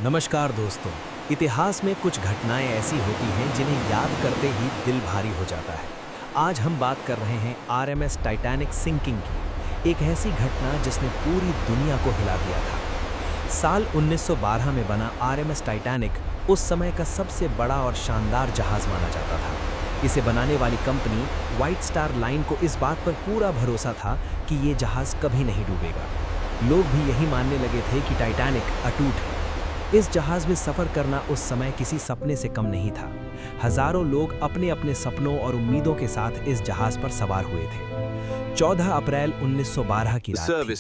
नमस्कार दोस्तों। इतिहास में कुछ घटनाएं ऐसी होती हैं जिन्हें याद करते ही दिल भारी हो जाता है। आज हम बात कर रहे हैं आरएमएस टाइटैनिक सिंकिंग की, एक ऐसी घटना जिसने पूरी दुनिया को हिला दिया था। साल 1912 में बना आरएमएस टाइटैनिक उस समय का सबसे बड़ा और शानदार जहाज माना जाता था। इसे बनाने वाली कंपनी व्हाइट स्टार लाइन को इस बात पर पूरा भरोसा था कि ये जहाज कभी नहीं डूबेगा। लोग भी यही मानने लगे थे कि टाइटैनिक अटूट है। इस जहाज में सफ़र करना उस समय किसी सपने से कम नहीं था। हजारों लोग अपने अपने सपनों और उम्मीदों के साथ इस जहाज पर सवार हुए थे। 14 अप्रैल 1912 की रात थी।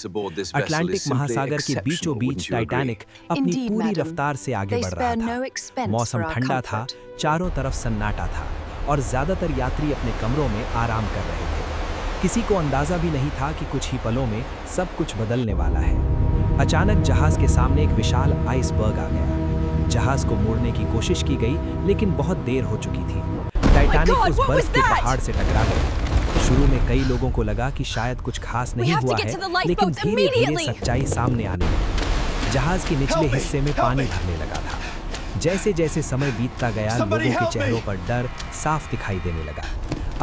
अटलांटिक महासागर के बीचों बीच टाइटैनिक अपनी पूरी रफ्तार से आगे बढ़ रहा था। मौसम ठंडा था, चारों तरफ सन्नाटा था और ज़्यादातर यात्री अपने कमरों में आराम कर रहे थे। किसी को अंदाज़ा भी नहीं था कि कुछ ही पलों में सब कुछ बदलने वाला है। अचानक जहाज के सामने एक विशाल आइसबर्ग आ गया। जहाज को मोड़ने की कोशिश की गई, लेकिन बहुत देर हो चुकी थी। टाइटैनिक उस बर्फ के पहाड़ से टकरा गया। शुरू में कई लोगों को लगा कि शायद कुछ खास नहीं हुआ है, लेकिन धीरे-धीरे सच्चाई सामने आने लगी। जहाज के निचले हिस्से में पानी भरने लगा था। जैसे जैसे समय बीतता गया, लोगों के चेहरों पर डर साफ दिखाई देने लगा।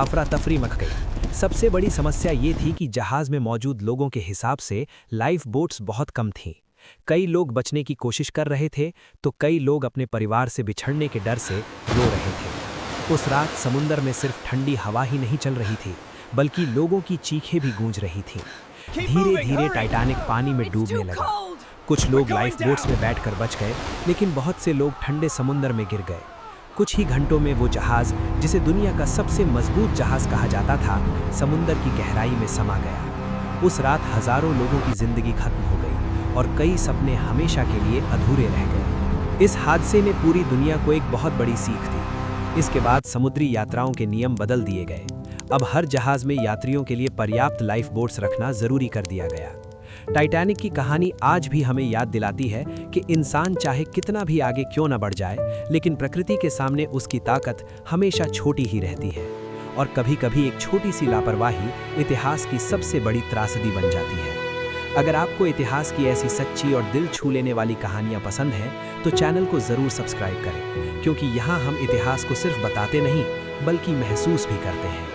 अफरा तफरी मच गई। सबसे बड़ी समस्या ये थी कि जहाज में मौजूद लोगों के हिसाब से लाइफ बोट्स बहुत कम थीं। कई लोग बचने की कोशिश कर रहे थे, तो कई लोग अपने परिवार से बिछड़ने के डर से रो रहे थे। उस रात समुंदर में सिर्फ ठंडी हवा ही नहीं चल रही थी, बल्कि लोगों की चीखें भी गूंज रही थीं। धीरे-धीरे टाइटैनिक पानी में डूबने लगा। कुछ लोग लाइफ बोट्स में बैठकर बच गए, लेकिन बहुत से लोग ठंडे समुंदर में गिर गए। कुछ ही घंटों में वो जहाज, जिसे दुनिया का सबसे मजबूत जहाज कहा जाता था, समुंदर की गहराई में समा गया। उस रात हजारों लोगों की जिंदगी खत्म हो गई और कई सपने हमेशा के लिए अधूरे रह गए। इस हादसे ने पूरी दुनिया को एक बहुत बड़ी सीख दी। इसके बाद समुद्री यात्राओं के नियम बदल दिए गए। अब हर जहाज में यात्रियों के लिए पर्याप्त लाइफ बोट्स रखना जरूरी कर दिया गया। टाइटैनिक की कहानी आज भी हमें याद दिलाती है कि इंसान चाहे कितना भी आगे क्यों न बढ़ जाए, लेकिन प्रकृति के सामने उसकी ताकत हमेशा छोटी ही रहती है। और कभी-कभी एक छोटी सी लापरवाही इतिहास की सबसे बड़ी त्रासदी बन जाती है। अगर आपको इतिहास की ऐसी सच्ची और दिल छू लेने वाली कहानियां पसंद हैं, तो चैनल को ज़रूर सब्सक्राइब करें, क्योंकि यहाँ हम इतिहास को सिर्फ बताते नहीं, बल्कि महसूस भी करते हैं।